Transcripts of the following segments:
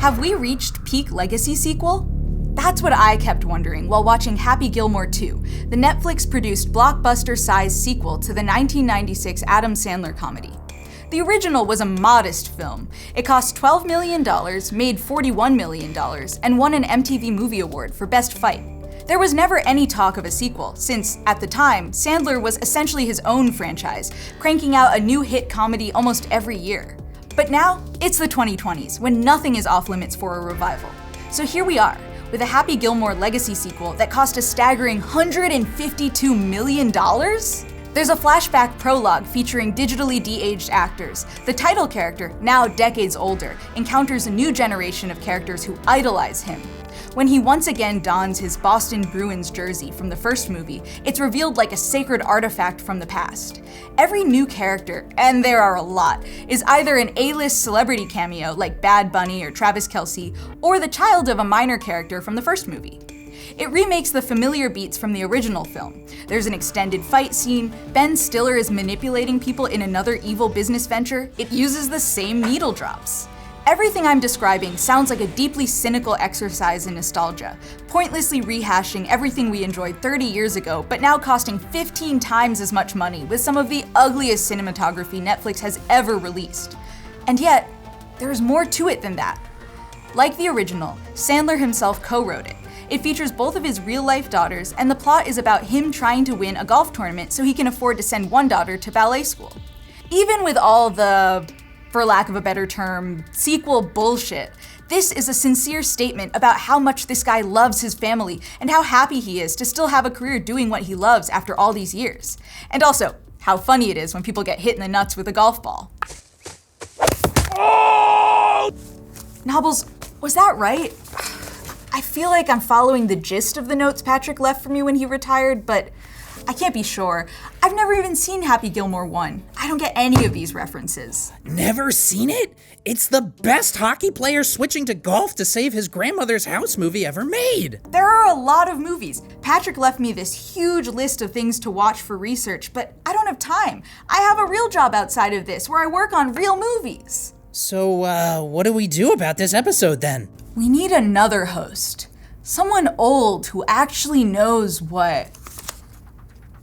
Have we reached peak legacy sequel? That's what I kept wondering while watching Happy Gilmore 2, the Netflix-produced blockbuster-sized sequel to the 1996 Adam Sandler comedy. The original was a modest film. It cost $12 million, made $41 million, and won an MTV Movie Award for Best Fight. There was never any talk of a sequel, since, at the time, Sandler was essentially his own franchise, cranking out a new hit comedy almost every year. But now, it's the 2020s, when nothing is off limits for a revival. So here we are, with a Happy Gilmore legacy sequel that cost a staggering $152 million? There's a flashback prologue featuring digitally de-aged actors. The title character, now decades older, encounters a new generation of characters who idolize him. When he once again dons his Boston Bruins jersey from the first movie, it's revealed like a sacred artifact from the past. Every new character, and there are a lot, is either an A-list celebrity cameo like Bad Bunny or Travis Kelce, or the child of a minor character from the first movie. It remakes the familiar beats from the original film. There's an extended fight scene, Ben Stiller is manipulating people in another evil business venture, it uses the same needle drops. Everything I'm describing sounds like a deeply cynical exercise in nostalgia, pointlessly rehashing everything we enjoyed 30 years ago, but now costing 15 times as much money with some of the ugliest cinematography Netflix has ever released. And yet, there's more to it than that. Like the original, Sandler himself co-wrote it. It features both of his real-life daughters, and the plot is about him trying to win a golf tournament so he can afford to send one daughter to ballet school. Even with all the, for lack of a better term, sequel bullshit, this is a sincere statement about how much this guy loves his family and how happy he is to still have a career doing what he loves after all these years. And also, how funny it is when people get hit in the nuts with a golf ball. Oh! Nobbles, was that right? I feel like I'm following the gist of the notes Patrick left for me when he retired, but I can't be sure. I've never even seen Happy Gilmore 1. I don't get any of these references. Never seen it? It's the best hockey player switching to golf to save his grandmother's house movie ever made. There are a lot of movies. Patrick left me this huge list of things to watch for research, but I don't have time. I have a real job outside of this where I work on real movies. So, what do we do about this episode then? We need another host. Someone old who actually knows what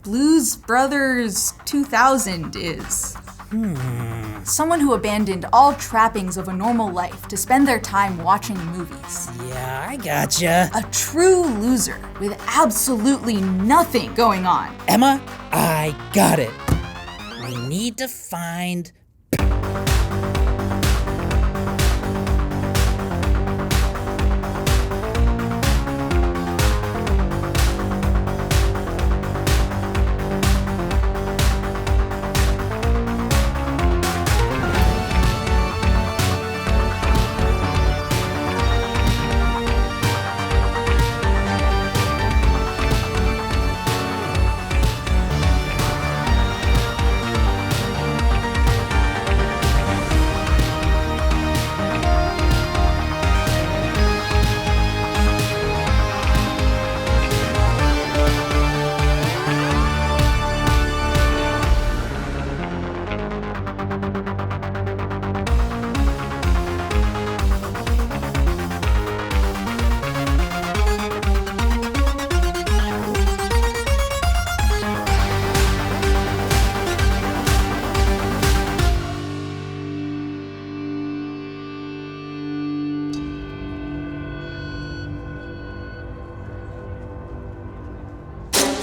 Blues Brothers 2000 is. Someone who abandoned all trappings of a normal life to spend their time watching movies. Yeah, I gotcha. A true loser with absolutely nothing going on. Emma, I got it. We need to find...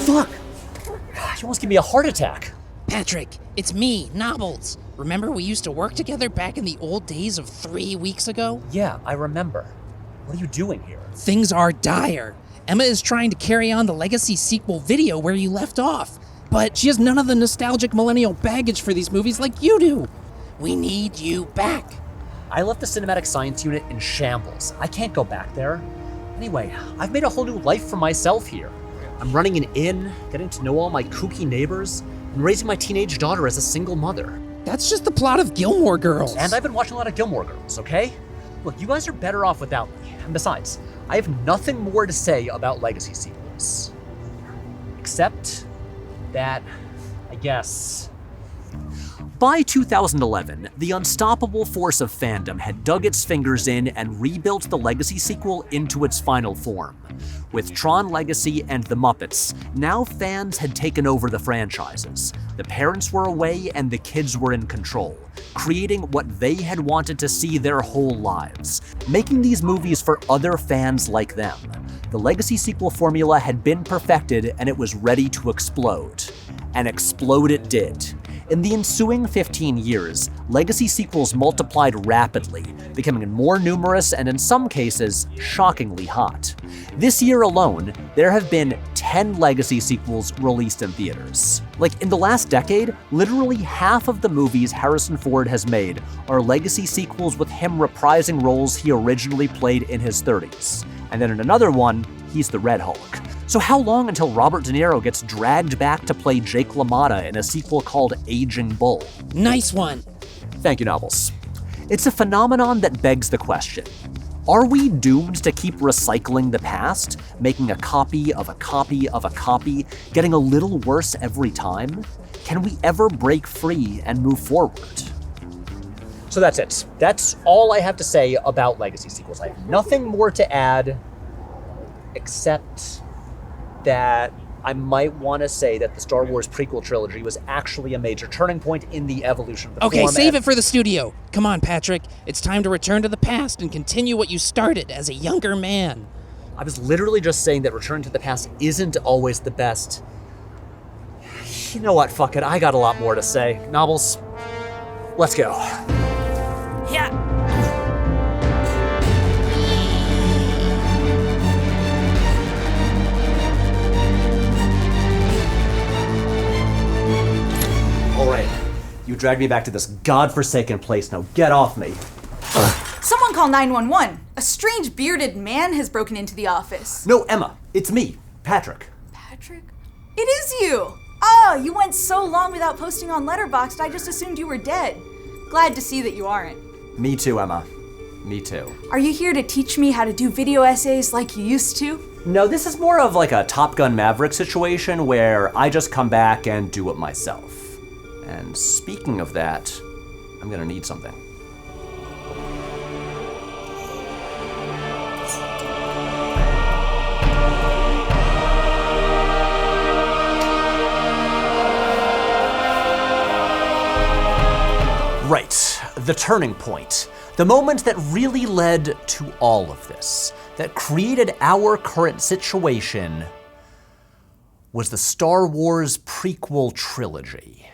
Fuck! You almost gave me a heart attack. Patrick, it's me, Nobbles. Remember we used to work together back in the old days of 3 weeks ago? Yeah, I remember. What are you doing here? Things are dire. Emma is trying to carry on the Legacy sequel video where you left off, but she has none of the nostalgic millennial baggage for these movies like you do. We need you back. I left the cinematic science unit in shambles. I can't go back there. Anyway, I've made a whole new life for myself here. I'm running an inn, getting to know all my kooky neighbors, and raising my teenage daughter as a single mother. That's just the plot of Gilmore Girls. And I've been watching a lot of Gilmore Girls, okay? Look, you guys are better off without me. And besides, I have nothing more to say about Legacy sequels. Except that, I guess, By 2011, the unstoppable force of fandom had dug its fingers in and rebuilt the Legacy sequel into its final form. With Tron Legacy and The Muppets, now fans had taken over the franchises. The parents were away and the kids were in control, creating what they had wanted to see their whole lives, making these movies for other fans like them. The Legacy sequel formula had been perfected and it was ready to explode. And explode it did. In the ensuing 15 years, Legacy sequels multiplied rapidly, becoming more numerous and in some cases, shockingly hot. This year alone, there have been 10 Legacy sequels released in theaters. Like, in the last decade, literally half of the movies Harrison Ford has made are Legacy sequels with him reprising roles he originally played in his 30s. And then in another one, he's the Red Hulk. So how long until Robert De Niro gets dragged back to play Jake LaMotta in a sequel called Aging Bull? Nice one. Thank you, Nobbles. It's a phenomenon that begs the question. Are we doomed to keep recycling the past, making a copy of a copy of a copy, getting a little worse every time? Can we ever break free and move forward? So that's it. That's all I have to say about Legacy sequels. I have nothing more to add, except that I might want to say that the Star Wars prequel trilogy was actually a major turning point in the evolution of the Okay, form. save it for the studio. Come on, Patrick. It's time to return to the past and continue what you started as a younger man. I was literally just saying that returning to the past isn't always the best. You know what? Fuck it. I got a lot more to say. Nobbles, let's go. Yeah. All right, you dragged me back to this godforsaken place. Now get off me. Someone call 911. A strange bearded man has broken into the office. No, Emma, it's me, Patrick. Patrick? It is you! Oh, you went so long without posting on Letterboxd, I just assumed you were dead. Glad to see that you aren't. Me too, Emma. Me too. Are you here to teach me how to do video essays like you used to? No, this is more of like a Top Gun Maverick situation where I just come back and do it myself. And speaking of that, I'm gonna need something. Right, the turning point. The moment that really led to all of this, that created our current situation, was the Star Wars prequel trilogy.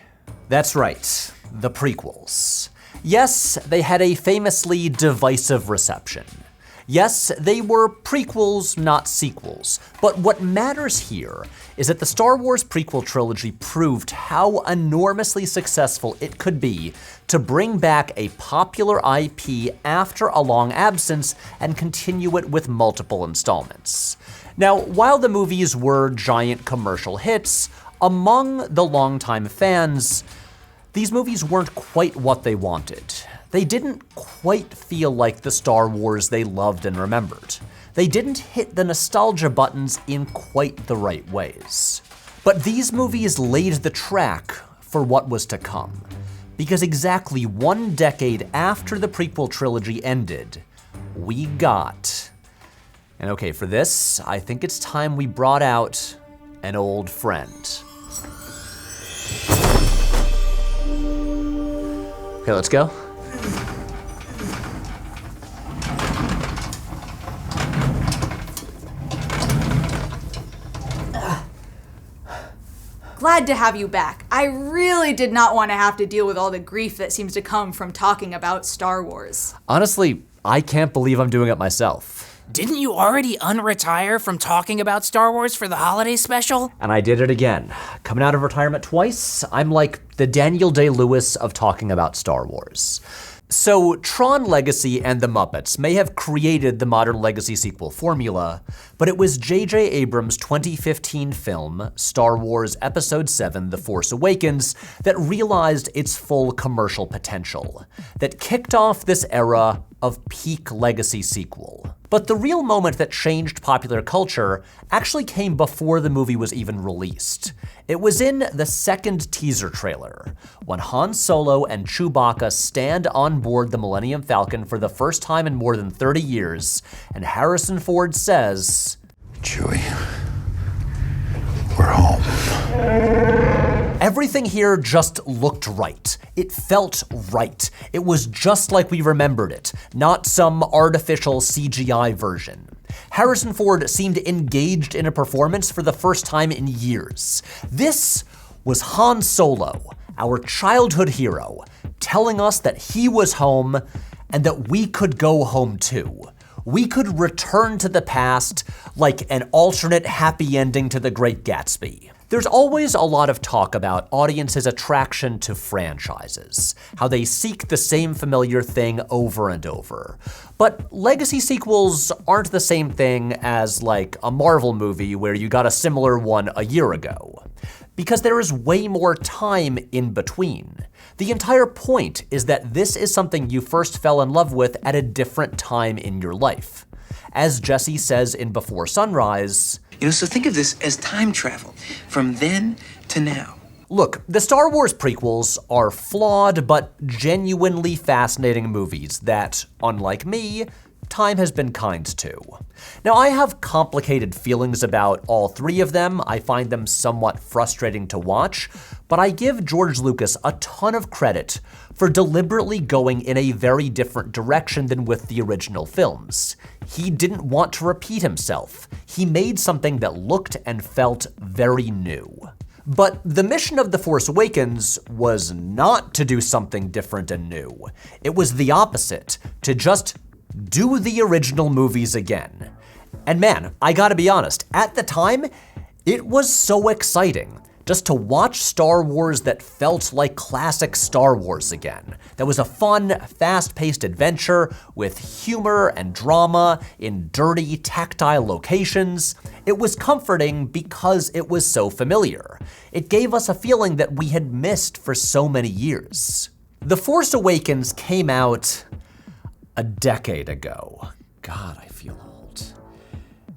That's right, the prequels. Yes, they had a famously divisive reception. Yes, they were prequels, not sequels. But what matters here is that the Star Wars prequel trilogy proved how enormously successful it could be to bring back a popular IP after a long absence and continue it with multiple installments. Now, while the movies were giant commercial hits, among the longtime fans, these movies weren't quite what they wanted. They didn't quite feel like the Star Wars they loved and remembered. They didn't hit the nostalgia buttons in quite the right ways. But these movies laid the track for what was to come. Because exactly 1 decade after the prequel trilogy ended, we got... And okay, for this, I think it's time we brought out an old friend. Okay, let's go. Glad to have you back. I really did not want to have to deal with all the grief that seems to come from talking about Star Wars. Honestly, I can't believe I'm doing it myself. Didn't you already unretire from talking about Star Wars for the holiday special? And I did it again. Coming out of retirement twice, I'm like the Daniel Day-Lewis of talking about Star Wars. So, Tron Legacy and The Muppets may have created the modern Legacy sequel formula, but it was J.J. Abrams' 2015 film, Star Wars Episode 7: The Force Awakens, that realized its full commercial potential, that kicked off this era of peak legacy sequel. But the real moment that changed popular culture actually came before the movie was even released. It was in the second teaser trailer, when Han Solo and Chewbacca stand on board the Millennium Falcon for the first time in more than 30 years, and Harrison Ford says, "Chewie, we're home." Everything here just looked right. It felt right. It was just like we remembered it, not some artificial CGI version. Harrison Ford seemed engaged in a performance for the first time in years. This was Han Solo, our childhood hero, telling us that he was home and that we could go home too. We could return to the past like an alternate happy ending to The Great Gatsby. There's always a lot of talk about audiences' attraction to franchises, how they seek the same familiar thing over and over. But legacy sequels aren't the same thing as like a Marvel movie where you got a similar one a year ago, because there is way more time in between. The entire point is that this is something you first fell in love with at a different time in your life. As Jesse says in Before Sunrise, so think of this as time travel, from then to now. Look, the Star Wars prequels are flawed but genuinely fascinating movies that, unlike me, time has been kind to. Now, I have complicated feelings about all three of them. I find them somewhat frustrating to watch, but I give George Lucas a ton of credit for deliberately going in a very different direction than with the original films. He didn't want to repeat himself. He made something that looked and felt very new. But the mission of The Force Awakens was not to do something different and new. It was the opposite, to just do the original movies again. And man, I gotta be honest, at the time, it was so exciting just to watch Star Wars that felt like classic Star Wars again. That was a fun, fast-paced adventure with humor and drama in dirty, tactile locations. It was comforting because it was so familiar. It gave us a feeling that we had missed for so many years. The Force Awakens came out a decade ago. God, I feel old.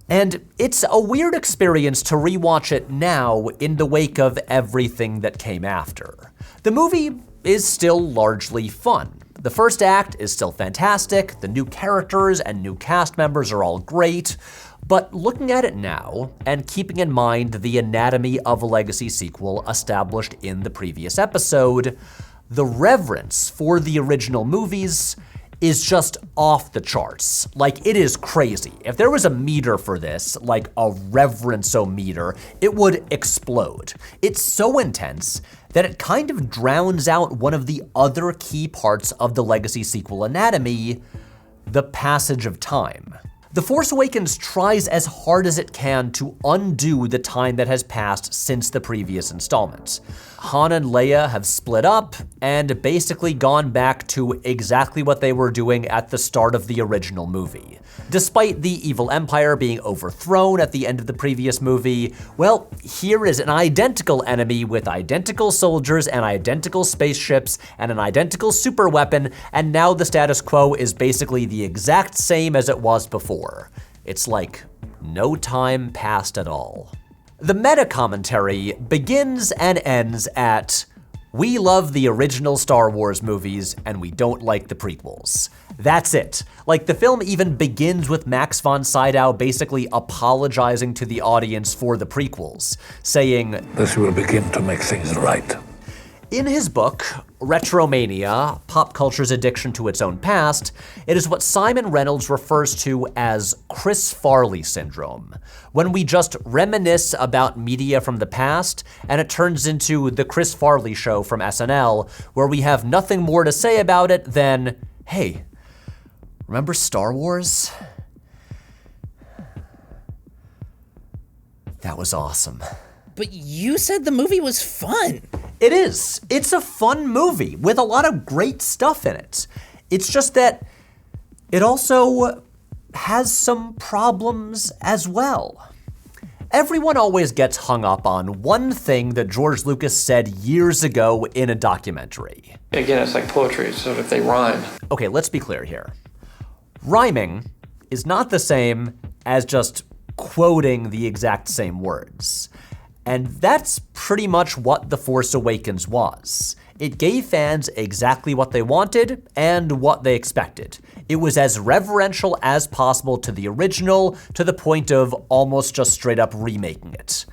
And it's a weird experience to rewatch it now in the wake of everything that came after. The movie is still largely fun. The first act is still fantastic, the new characters and new cast members are all great, but looking at it now, and keeping in mind the anatomy of a legacy sequel established in the previous episode, the reverence for the original movies is just off the charts. Like, it is crazy. If there was a meter for this, like a reverence-o-meter, it would explode. It's so intense that it kind of drowns out one of the other key parts of the legacy sequel anatomy, the passage of time. The Force Awakens tries as hard as it can to undo the time that has passed since the previous installment. Han and Leia have split up and basically gone back to exactly what they were doing at the start of the original movie. Despite the evil empire being overthrown at the end of the previous movie, well, here is an identical enemy with identical soldiers and identical spaceships and an identical super weapon, and now the status quo is basically the exact same as it was before. It's like no time passed at all. The meta-commentary begins and ends at, "We love the original Star Wars movies, and we don't like the prequels." That's it. Like, the film even begins with Max von Sydow basically apologizing to the audience for the prequels, saying, "This will begin to make things right." In his book, Retromania, Pop Culture's Addiction to Its Own Past, it is what Simon Reynolds refers to as Chris Farley syndrome, when we just reminisce about media from the past, and it turns into the Chris Farley Show from SNL, where we have nothing more to say about it than, "Hey, remember Star Wars? That was awesome." But you said the movie was fun. It is. It's a fun movie with a lot of great stuff in it. It's just that it also has some problems as well. Everyone always gets hung up on one thing that George Lucas said years ago in a documentary. Again, it's like poetry, so if they rhyme. Okay, let's be clear here. Rhyming is not the same as just quoting the exact same words. And that's pretty much what The Force Awakens was. It gave fans exactly what they wanted and what they expected. It was as reverential as possible to the original, to the point of almost just straight up remaking it.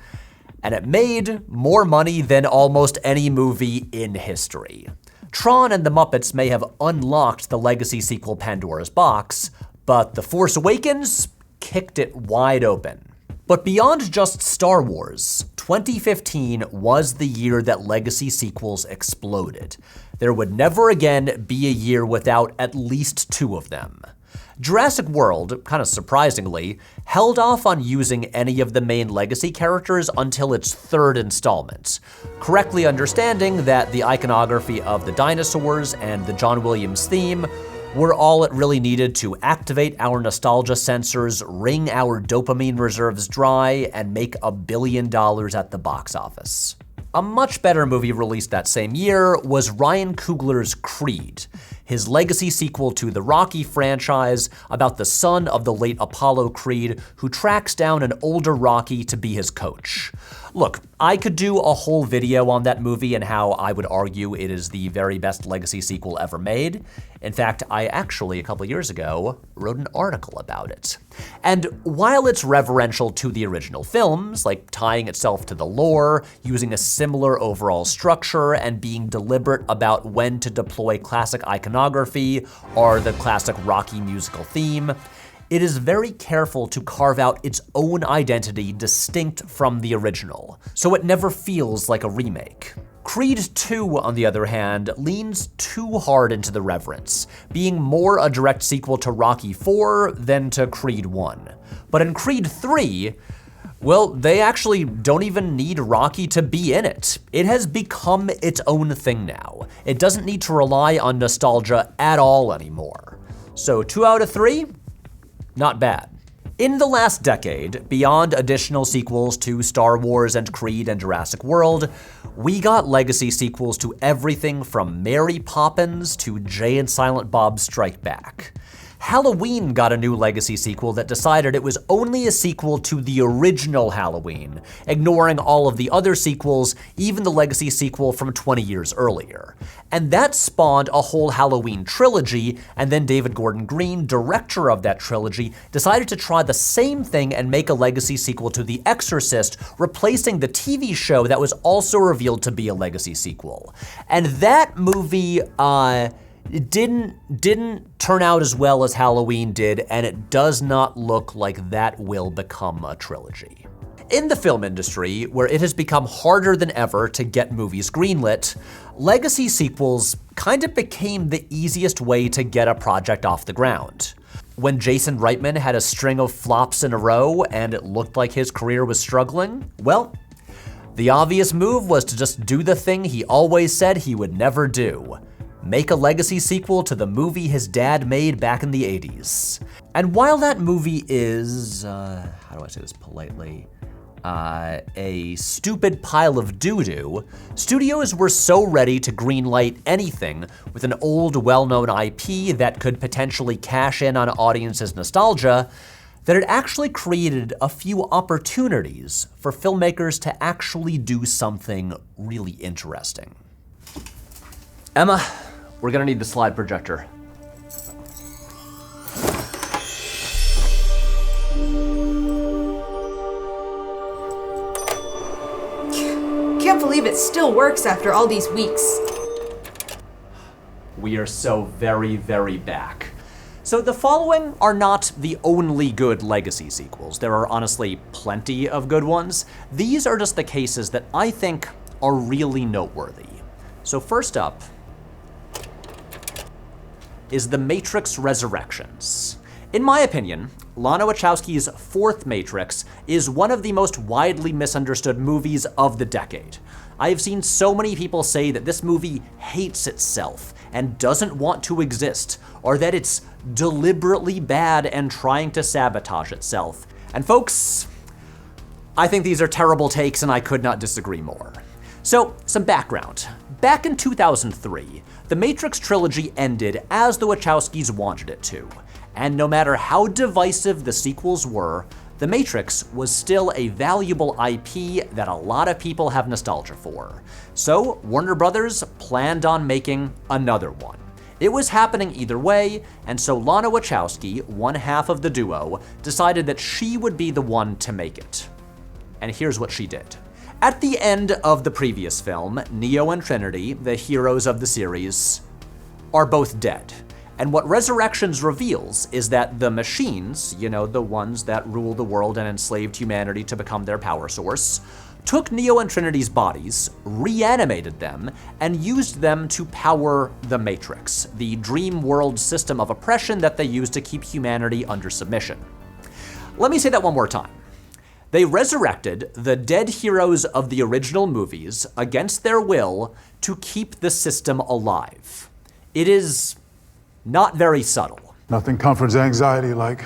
And it made more money than almost any movie in history. Tron and the Muppets may have unlocked the legacy sequel Pandora's Box, but The Force Awakens kicked it wide open. But beyond just Star Wars, 2015 was the year that legacy sequels exploded. There would never again be a year without at least 2 of them. Jurassic World, kind of surprisingly, held off on using any of the main legacy characters until its 3rd installment, correctly understanding that the iconography of the dinosaurs and the John Williams theme were all it really needed to activate our nostalgia sensors, wring our dopamine reserves dry, and make $1 billion at the box office. A much better movie released that same year was Ryan Coogler's Creed, his legacy sequel to the Rocky franchise about the son of the late Apollo Creed who tracks down an older Rocky to be his coach. Look, I could do a whole video on that movie and how I would argue it is the very best legacy sequel ever made. In fact, I actually, a couple years ago, wrote an article about it. And while it's reverential to the original films, like tying itself to the lore, using a similar overall structure, and being deliberate about when to deploy classic iconography or the classic Rocky musical theme, it is very careful to carve out its own identity distinct from the original, so it never feels like a remake. Creed 2, on the other hand, leans too hard into the reverence, being more a direct sequel to Rocky 4 than to Creed 1. But in Creed 3, well, they actually don't even need Rocky to be in it. It has become its own thing now. It doesn't need to rely on nostalgia at all anymore. So 2 out of 3? Not bad. In the last decade, beyond additional sequels to Star Wars and Creed and Jurassic World, we got legacy sequels to everything from Mary Poppins to Jay and Silent Bob Strike Back. Halloween got a new legacy sequel that decided it was only a sequel to the original Halloween, ignoring all of the other sequels, even the legacy sequel from 20 years earlier. And that spawned a whole Halloween trilogy, and then David Gordon Green, director of that trilogy, decided to try the same thing and make a legacy sequel to The Exorcist, replacing the TV show that was also revealed to be a legacy sequel. And that movie, it didn't turn out as well as Halloween did, and it does not look like that will become a trilogy. In the film industry, where it has become harder than ever to get movies greenlit, legacy sequels kind of became the easiest way to get a project off the ground. When Jason Reitman had a string of flops in a row and it looked like his career was struggling, well, the obvious move was to just do the thing he always said he would never do. Make a legacy sequel to the movie his dad made back in the 80s. And while that movie is, how do I say this politely, a stupid pile of doo-doo, studios were so ready to greenlight anything with an old, well-known IP that could potentially cash in on audiences' nostalgia that it actually created a few opportunities for filmmakers to actually do something really interesting. Emma, we're gonna need the slide projector. Can't believe it still works after all these weeks. We are so very, very back. So the following are not the only good legacy sequels. There are honestly plenty of good ones. These are just the cases that I think are really noteworthy. So first up is The Matrix Resurrections. In my opinion, Lana Wachowski's fourth Matrix is one of the most widely misunderstood movies of the decade. I have seen so many people say that this movie hates itself and doesn't want to exist, or that it's deliberately bad and trying to sabotage itself. And folks, I think these are terrible takes and I could not disagree more. So, some background. Back in 2003, the Matrix trilogy ended as the Wachowskis wanted it to. And no matter how divisive the sequels were, The Matrix was still a valuable IP that a lot of people have nostalgia for. So Warner Brothers planned on making another one. It was happening either way, and so Lana Wachowski, one half of the duo, decided that she would be the one to make it. And here's what she did. At the end of the previous film, Neo and Trinity, the heroes of the series, are both dead. And what Resurrections reveals is that the machines, the ones that rule the world and enslaved humanity to become their power source, took Neo and Trinity's bodies, reanimated them, and used them to power the Matrix, the dream world system of oppression that they used to keep humanity under submission. Let me say that one more time. They resurrected the dead heroes of the original movies against their will to keep the system alive. It is not very subtle. Nothing comforts anxiety like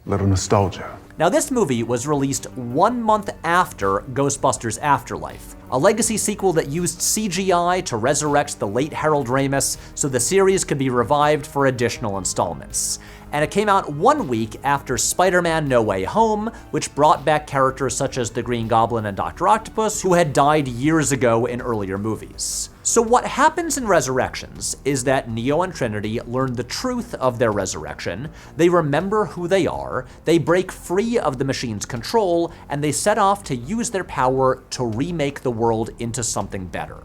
little nostalgia. Now, this movie was released 1 month after Ghostbusters Afterlife, a legacy sequel that used CGI to resurrect the late Harold Ramis so the series could be revived for additional installments. And it came out 1 week after Spider-Man No Way Home, which brought back characters such as the Green Goblin and Dr. Octopus, who had died years ago in earlier movies. So what happens in Resurrections is that Neo and Trinity learn the truth of their resurrection, they remember who they are, they break free of the machine's control, and they set off to use their power to remake the world into something better.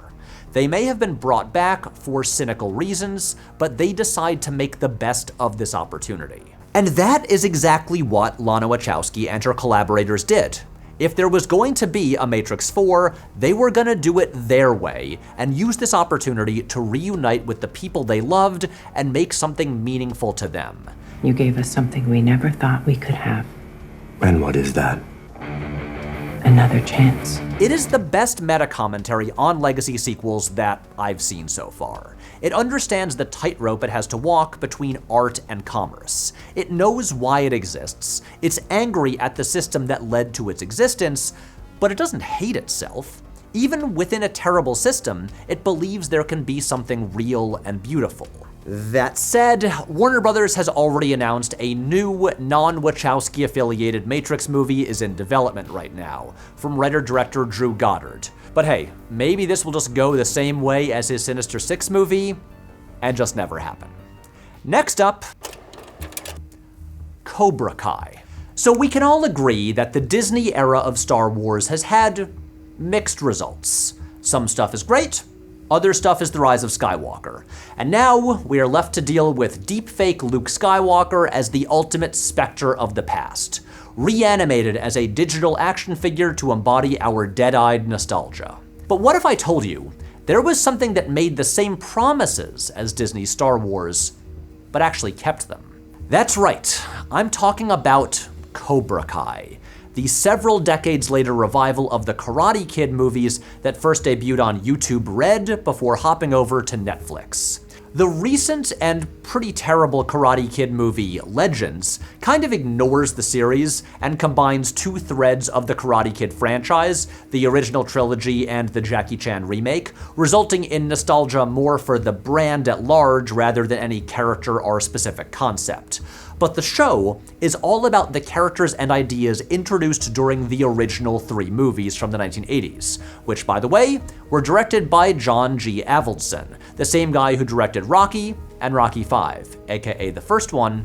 They may have been brought back for cynical reasons, but they decide to make the best of this opportunity. And that is exactly what Lana Wachowski and her collaborators did. If there was going to be a Matrix 4, they were gonna do it their way and use this opportunity to reunite with the people they loved and make something meaningful to them. You gave us something we never thought we could have. And what is that? Another chance. It is the best meta-commentary on legacy sequels that I've seen so far. It understands the tightrope it has to walk between art and commerce. It knows why it exists. It's angry at the system that led to its existence, but it doesn't hate itself. Even within a terrible system, it believes there can be something real and beautiful. That said, Warner Brothers has already announced a new, non-Wachowski-affiliated Matrix movie is in development right now, from writer-director Drew Goddard. But hey, maybe this will just go the same way as his Sinister Six movie, and just never happen. Next up, Cobra Kai. So we can all agree that the Disney era of Star Wars has had mixed results. Some stuff is great, other stuff is The Rise of Skywalker. And now we are left to deal with deepfake Luke Skywalker as the ultimate specter of the past, reanimated as a digital action figure to embody our dead-eyed nostalgia. But what if I told you there was something that made the same promises as Disney's Star Wars, but actually kept them? That's right, I'm talking about Cobra Kai, the several decades later revival of the Karate Kid movies that first debuted on YouTube Red before hopping over to Netflix. The recent and pretty terrible Karate Kid movie, Legends, kind of ignores the series and combines two threads of the Karate Kid franchise, the original trilogy and the Jackie Chan remake, resulting in nostalgia more for the brand at large rather than any character or specific concept. But the show is all about the characters and ideas introduced during the original 3 movies from the 1980s, which, by the way, were directed by John G. Avildsen, the same guy who directed Rocky and Rocky V, aka the first one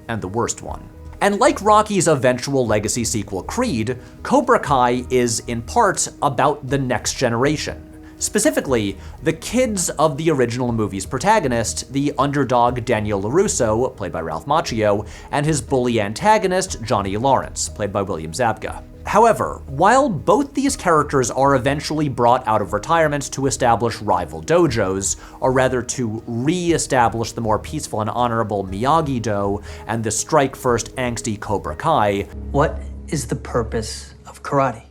and the worst one. And like Rocky's eventual legacy sequel Creed, Cobra Kai is, in part, about the next generation. Specifically, the kids of the original movie's protagonist, the underdog Daniel LaRusso, played by Ralph Macchio, and his bully antagonist, Johnny Lawrence, played by William Zabka. However, while both these characters are eventually brought out of retirement to establish rival dojos, or rather to re-establish the more peaceful and honorable Miyagi-Do and the strike-first angsty Cobra Kai, what is the purpose of karate?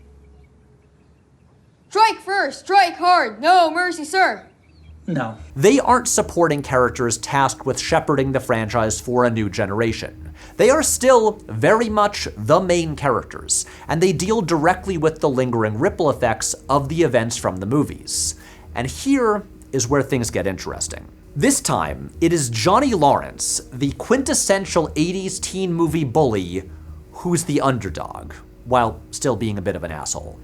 Strike first, strike hard, no mercy, sir. No. They aren't supporting characters tasked with shepherding the franchise for a new generation. They are still very much the main characters, and they deal directly with the lingering ripple effects of the events from the movies. And here is where things get interesting. This time, it is Johnny Lawrence, the quintessential 80s teen movie bully, who's the underdog, while still being a bit of an asshole.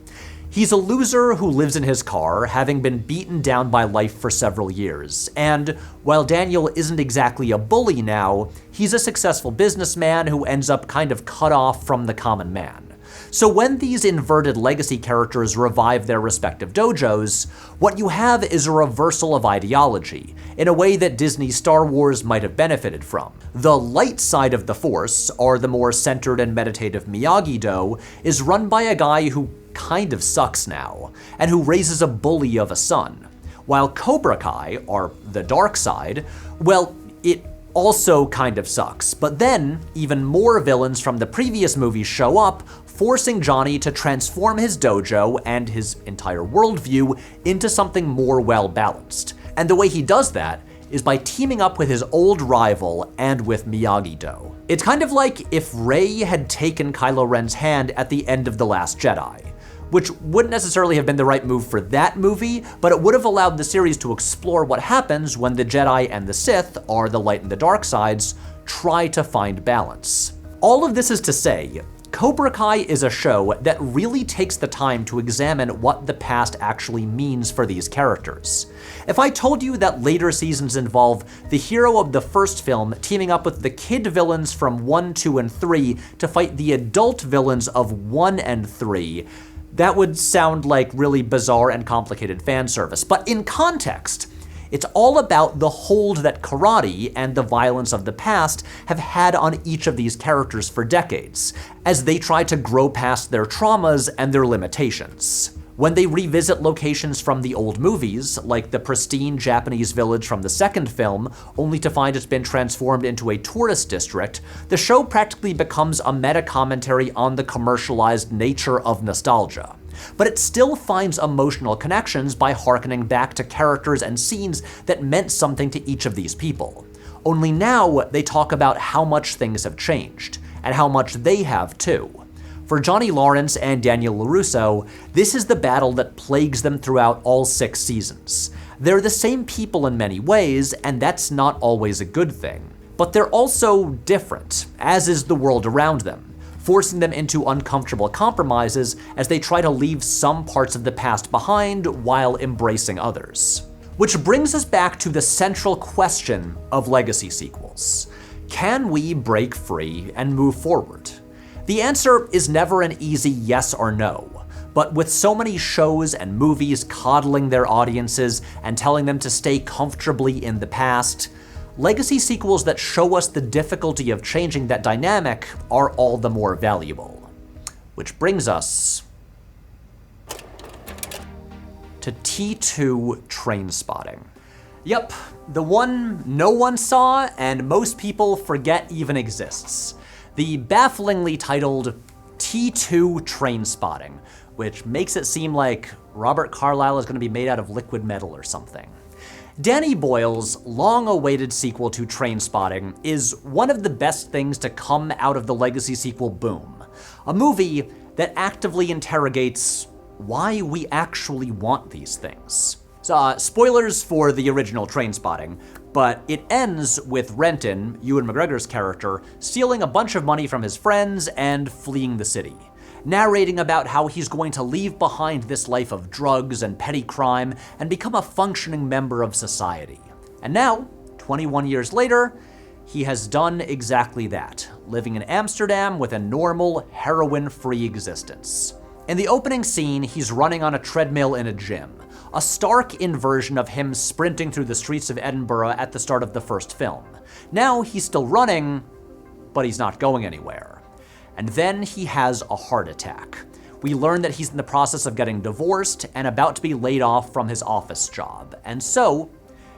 He's a loser who lives in his car, having been beaten down by life for several years. And while Daniel isn't exactly a bully now, he's a successful businessman who ends up kind of cut off from the common man. So when these inverted legacy characters revive their respective dojos, what you have is a reversal of ideology, in a way that Disney's Star Wars might have benefited from. The light side of the Force, or the more centered and meditative Miyagi-Do, is run by a guy who kind of sucks now, and who raises a bully of a son. While Cobra Kai, or the dark side, well, it also kind of sucks. But then, even more villains from the previous movies show up, forcing Johnny to transform his dojo and his entire worldview into something more well-balanced. And the way he does that is by teaming up with his old rival and with Miyagi-Do. It's kind of like if Rey had taken Kylo Ren's hand at the end of The Last Jedi, which wouldn't necessarily have been the right move for that movie, but it would have allowed the series to explore what happens when the Jedi and the Sith, or the light and the dark sides, try to find balance. All of this is to say, Cobra Kai is a show that really takes the time to examine what the past actually means for these characters. If I told you that later seasons involve the hero of the first film teaming up with the kid villains from 1, 2, and 3 to fight the adult villains of 1 and 3, that would sound like really bizarre and complicated fan service. But in context, it's all about the hold that karate and the violence of the past have had on each of these characters for decades, as they try to grow past their traumas and their limitations. When they revisit locations from the old movies, like the pristine Japanese village from the second film, only to find it's been transformed into a tourist district, the show practically becomes a meta-commentary on the commercialized nature of nostalgia. But it still finds emotional connections by harkening back to characters and scenes that meant something to each of these people. Only now they talk about how much things have changed, and how much they have too. For Johnny Lawrence and Daniel LaRusso, this is the battle that plagues them throughout all 6 seasons. They're the same people in many ways, and that's not always a good thing. But they're also different, as is the world around them, forcing them into uncomfortable compromises as they try to leave some parts of the past behind while embracing others. Which brings us back to the central question of legacy sequels. Can we break free and move forward? The answer is never an easy yes or no, but with so many shows and movies coddling their audiences and telling them to stay comfortably in the past, legacy sequels that show us the difficulty of changing that dynamic are all the more valuable. Which brings us to T2 Trainspotting. Yep, the one no one saw and most people forget even exists. The bafflingly titled T2 Trainspotting, which makes it seem like Robert Carlyle is going to be made out of liquid metal or something. Danny Boyle's long-awaited sequel to Trainspotting is one of the best things to come out of the legacy sequel boom. A movie that actively interrogates why we actually want these things. So, spoilers for the original Trainspotting, but it ends with Renton, Ewan McGregor's character, stealing a bunch of money from his friends and fleeing the city, narrating about how he's going to leave behind this life of drugs and petty crime and become a functioning member of society. And now, 21 years later, he has done exactly that, living in Amsterdam with a normal, heroin-free existence. In the opening scene, he's running on a treadmill in a gym, a stark inversion of him sprinting through the streets of Edinburgh at the start of the first film. Now he's still running, but he's not going anywhere. And then he has a heart attack. We learn that he's in the process of getting divorced and about to be laid off from his office job. And so,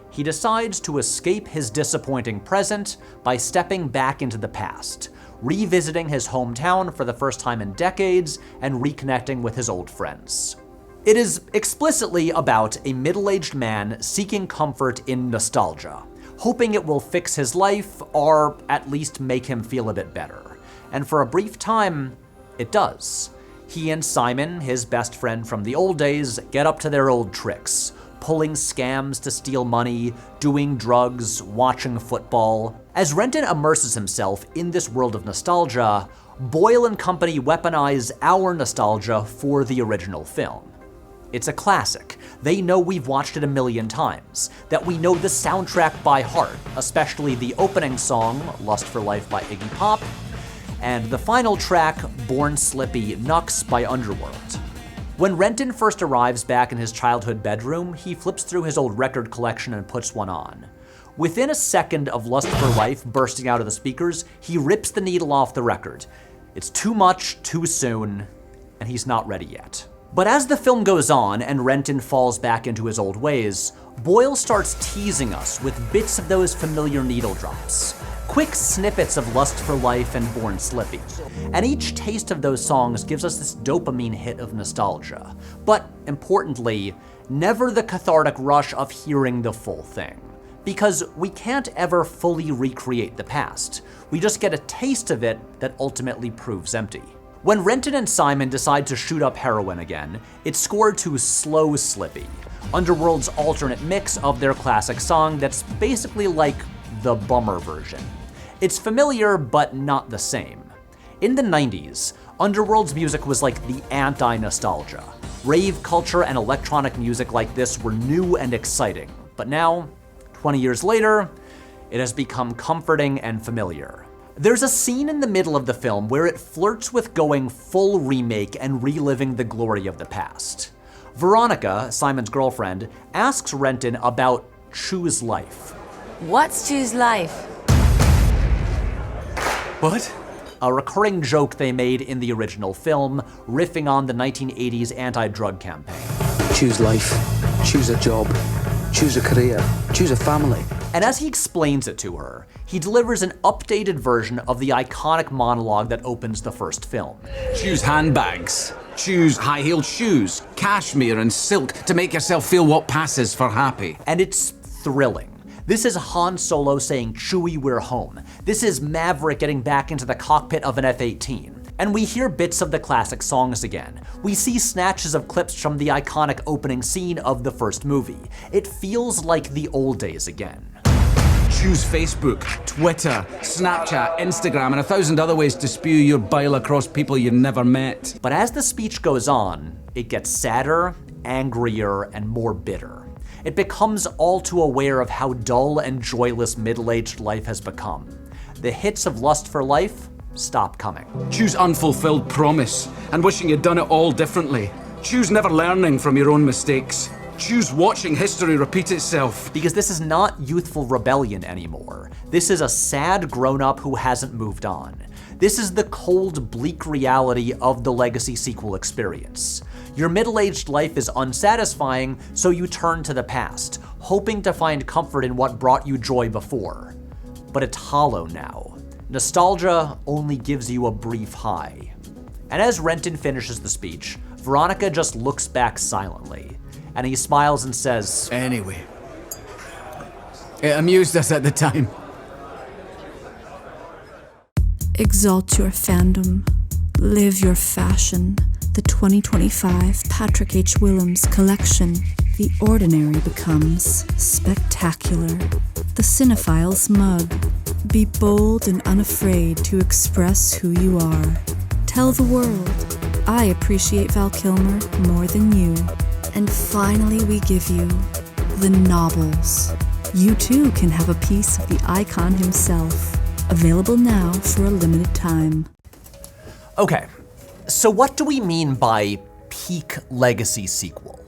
he decides to escape his disappointing present by stepping back into the past, revisiting his hometown for the first time in decades and reconnecting with his old friends. It is explicitly about a middle-aged man seeking comfort in nostalgia, hoping it will fix his life or at least make him feel a bit better. And for a brief time, it does. He and Simon, his best friend from the old days, get up to their old tricks, pulling scams to steal money, doing drugs, watching football. As Renton immerses himself in this world of nostalgia, Boyle and company weaponize our nostalgia for the original film. It's a classic. They know we've watched it a million times, that we know the soundtrack by heart, especially the opening song, Lust for Life by Iggy Pop, and the final track, Born Slippy Nux by Underworld. When Renton first arrives back in his childhood bedroom, he flips through his old record collection and puts one on. Within a second of Lust for Life bursting out of the speakers, he rips the needle off the record. It's too much, too soon, and he's not ready yet. But as the film goes on and Renton falls back into his old ways, Boyle starts teasing us with bits of those familiar needle drops. Quick snippets of Lust for Life and Born Slippy. And each taste of those songs gives us this dopamine hit of nostalgia. But importantly, never the cathartic rush of hearing the full thing. Because we can't ever fully recreate the past. We just get a taste of it that ultimately proves empty. When Renton and Simon decide to shoot up heroin again, it's scored to Slow Slippy, Underworld's alternate mix of their classic song that's basically like the bummer version. It's familiar, but not the same. In the 90s, Underworld's music was like the anti-nostalgia. Rave culture and electronic music like this were new and exciting, but now, 20 years later, it has become comforting and familiar. There's a scene in the middle of the film where it flirts with going full remake and reliving the glory of the past. Veronica, Simon's girlfriend, asks Renton about Choose Life. What's Choose Life? What? A recurring joke they made in the original film, riffing on the 1980s anti-drug campaign. Choose life, choose a job, choose a career, choose a family. And as he explains it to her, he delivers an updated version of the iconic monologue that opens the first film. Choose handbags, choose high-heeled shoes, cashmere and silk to make yourself feel what passes for happy. And it's thrilling. This is Han Solo saying, "Chewie, we're home." This is Maverick getting back into the cockpit of an F-18. And we hear bits of the classic songs again. We see snatches of clips from the iconic opening scene of the first movie. It feels like the old days again. Choose Facebook, Twitter, Snapchat, Instagram, and 1,000 other ways to spew your bile across people you've never met. But as the speech goes on, it gets sadder, angrier, and more bitter. It becomes all too aware of how dull and joyless middle-aged life has become. The hits of Lust for Life stop coming. Choose unfulfilled promise and wishing you'd done it all differently. Choose never learning from your own mistakes. Choose watching history repeat itself. Because this is not youthful rebellion anymore. This is a sad grown-up who hasn't moved on. This is the cold, bleak reality of the legacy sequel experience. Your middle-aged life is unsatisfying, so you turn to the past, hoping to find comfort in what brought you joy before. But it's hollow now. Nostalgia only gives you a brief high. And as Renton finishes the speech, Veronica just looks back silently, and he smiles and says, "Anyway, it amused us at the time." Exalt your fandom. Live your fashion. The 2025 Patrick H. Willems collection. The ordinary becomes spectacular. The Cinephile's mug. Be bold and unafraid to express who you are. Tell the world, I appreciate Val Kilmer more than you. And finally we give you the Nobbles. You too can have a piece of the icon himself. Available now for a limited time. Okay, so what do we mean by peak legacy sequel?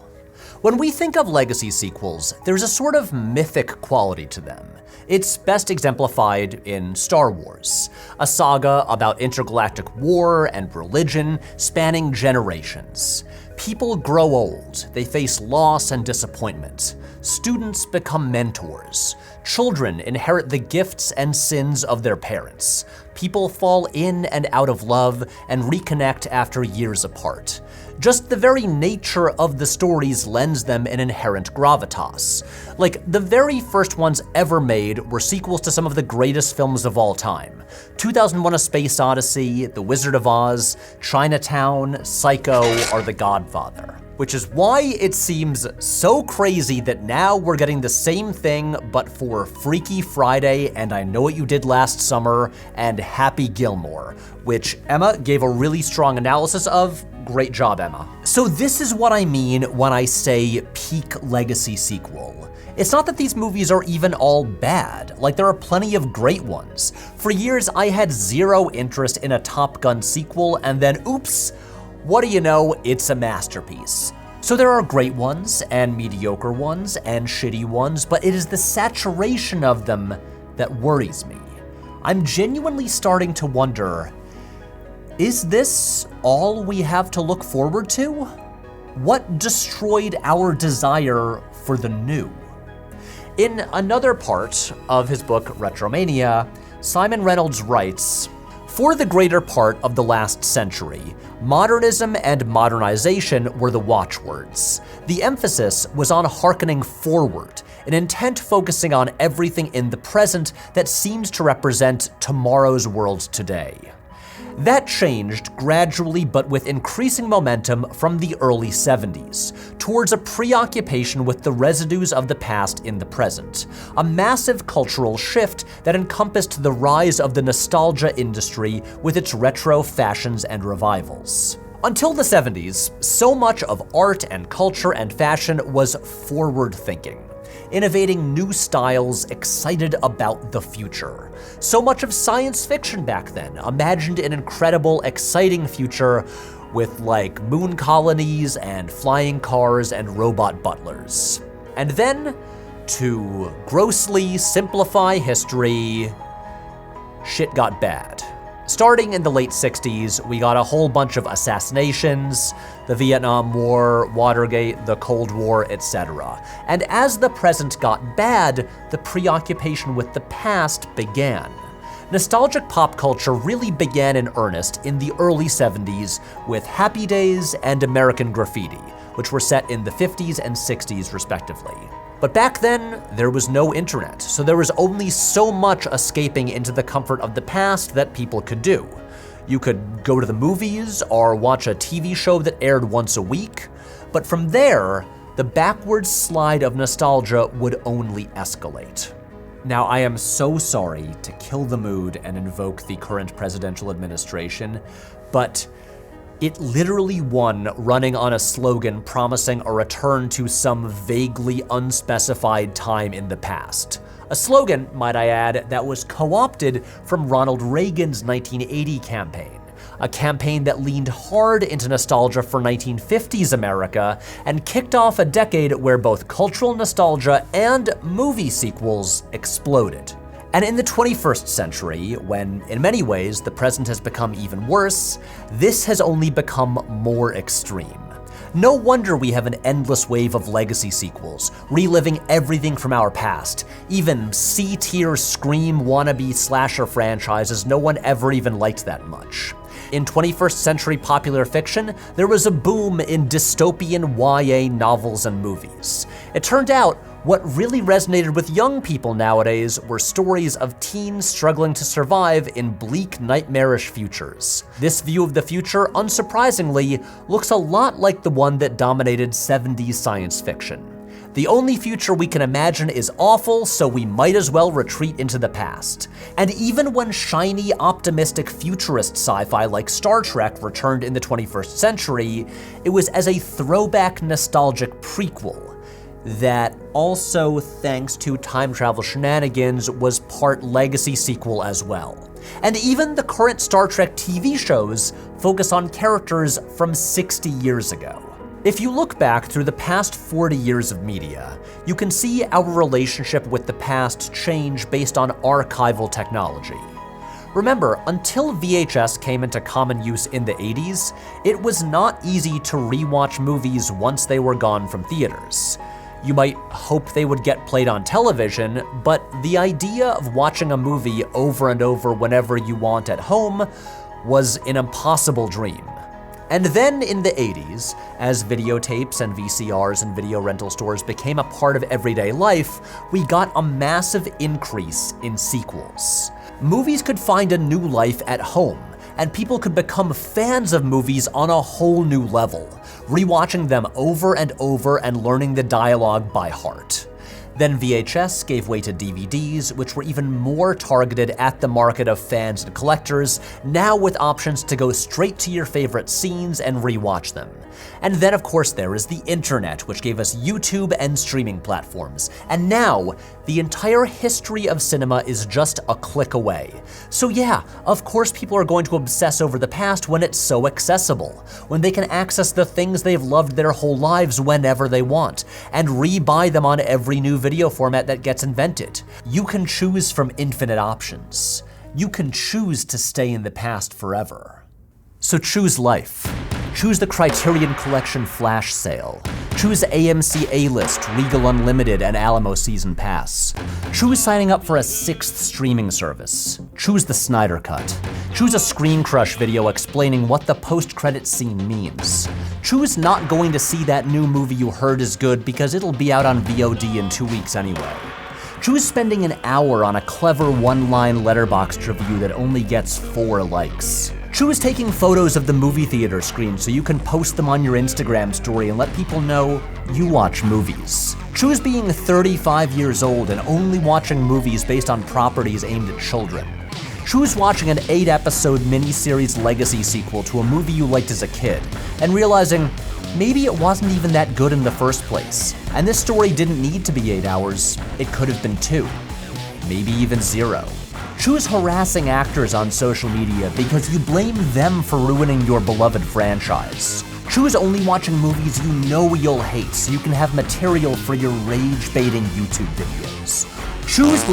When we think of legacy sequels, there's a sort of mythic quality to them. It's best exemplified in Star Wars, a saga about intergalactic war and religion spanning generations. People grow old, they face loss and disappointment. Students become mentors. Children inherit the gifts and sins of their parents. People fall in and out of love and reconnect after years apart. Just the very nature of the stories lends them an inherent gravitas. Like, the very first ones ever made were sequels to some of the greatest films of all time. 2001: A Space Odyssey, The Wizard of Oz, Chinatown, Psycho, or The Godfather. which is why it seems so crazy that now we're getting the same thing but for Freaky Friday and I Know What You Did Last Summer and Happy Gilmore, which Emma gave a really strong analysis of. Great job, Emma. So this is what I mean when I say peak legacy sequel. It's not that these movies are even all bad, like there are plenty of great ones. For years I had zero interest in a Top Gun sequel and then oops, what do you know, it's a masterpiece. So there are great ones, and mediocre ones, and shitty ones, but it is the saturation of them that worries me. I'm genuinely starting to wonder, is this all we have to look forward to? What destroyed our desire for the new? In another part of his book, Retromania, Simon Reynolds writes, "For the greater part of the last century, modernism and modernization were the watchwords. The emphasis was on hearkening forward, an intent focusing on everything in the present that seems to represent tomorrow's world today. That changed gradually but with increasing momentum from the early 70s, towards a preoccupation with the residues of the past in the present, a massive cultural shift that encompassed the rise of the nostalgia industry with its retro fashions and revivals. Until the 70s, so much of art and culture and fashion was forward-thinking, innovating new styles, excited about the future. So much of science fiction back then imagined an incredible, exciting future with like moon colonies and flying cars and robot butlers. And then, to grossly simplify history, shit got bad. Starting in the late 60s, we got a whole bunch of assassinations, the Vietnam War, Watergate, the Cold War, etc. And as the present got bad, the preoccupation with the past began. Nostalgic pop culture really began in earnest in the early 70s with Happy Days and American Graffiti, which were set in the 50s and 60s respectively. But back then, there was no internet, so there was only so much escaping into the comfort of the past that people could do. You could go to the movies or watch a TV show that aired once a week, but from there, the backwards slide of nostalgia would only escalate. Now, I am so sorry to kill the mood and invoke the current presidential administration, but it literally won running on a slogan promising a return to some vaguely unspecified time in the past. A slogan, might I add, that was co-opted from Ronald Reagan's 1980 campaign. A campaign that leaned hard into nostalgia for 1950s America and kicked off a decade where both cultural nostalgia and movie sequels exploded. And in the 21st century, when in many ways the present has become even worse, this has only become more extreme. No wonder we have an endless wave of legacy sequels, reliving everything from our past, even C-tier Scream wannabe slasher franchises no one ever even liked that much. In 21st century popular fiction, there was a boom in dystopian YA novels and movies. It turned out, what really resonated with young people nowadays were stories of teens struggling to survive in bleak, nightmarish futures. This view of the future, unsurprisingly, looks a lot like the one that dominated 70s science fiction. The only future we can imagine is awful, so we might as well retreat into the past. And even when shiny, optimistic futurist sci-fi like Star Trek returned in the 21st century, it was as a throwback nostalgic prequel that also, thanks to time travel shenanigans, was part legacy sequel as well. And even the current Star Trek TV shows focus on characters from 60 years ago. If you look back through the past 40 years of media, you can see our relationship with the past change based on archival technology. Remember, until VHS came into common use in the 80s, it was not easy to rewatch movies once they were gone from theaters. You might hope they would get played on television, but the idea of watching a movie over and over whenever you want at home was an impossible dream. And then in the 80s, as videotapes and VCRs and video rental stores became a part of everyday life, we got a massive increase in sequels. Movies could find a new life at home, and people could become fans of movies on a whole new level, rewatching them over and over and learning the dialogue by heart. Then VHS gave way to DVDs, which were even more targeted at the market of fans and collectors, now with options to go straight to your favorite scenes and rewatch them. And then of course there is the internet, which gave us YouTube and streaming platforms. And now, the entire history of cinema is just a click away. So yeah, of course people are going to obsess over the past when it's so accessible, when they can access the things they've loved their whole lives whenever they want, and re-buy them on every new video format that gets invented. You can choose from infinite options. You can choose to stay in the past forever. So choose life. Choose the Criterion Collection Flash Sale. Choose AMC A-List, Regal Unlimited, and Alamo Season Pass. Choose signing up for a 6th streaming service. Choose the Snyder Cut. Choose a Screen Crush video explaining what the post-credit scene means. Choose not going to see that new movie you heard is good because it'll be out on VOD in 2 weeks anyway. Choose spending an hour on a clever one-line Letterboxd review that only gets 4 likes. Choose taking photos of the movie theater screen so you can post them on your Instagram story and let people know you watch movies. Choose being 35 years old and only watching movies based on properties aimed at children. Choose watching an 8-episode miniseries legacy sequel to a movie you liked as a kid and realizing maybe it wasn't even that good in the first place. And this story didn't need to be 8 hours, it could have been 2, maybe even 0. Choose harassing actors on social media because you blame them for ruining your beloved franchise. Choose only watching movies you know you'll hate so you can have material for your rage-baiting YouTube videos. Choose